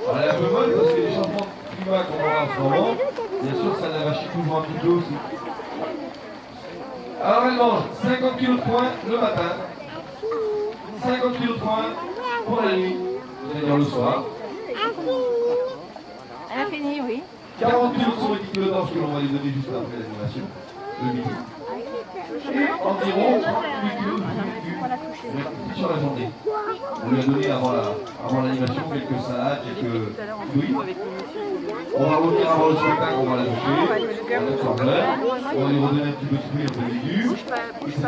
Alors, elle est un peu molle parce que les changements de climat qu'on voit en ce moment, bien sûr, ça la vache couvre un petit peu aussi. Alors, elle mange 50 kg de foin le matin, 50 kg de foin pour la nuit, c'est-à-dire le soir. Elle a fini, oui. 40 kg de souris de d'orge que l'on va lui donner juste après l'animation, le midi. Et environ 38 kg de fruits sur la journée. On lui a donné avant l'animation quelques salades, quelques fruits. On va revenir avant le spectacle, on va la toucher, on va mettre sur l'heure, on va lui redonner un petit peu de fruits, un peu de légumes, etc.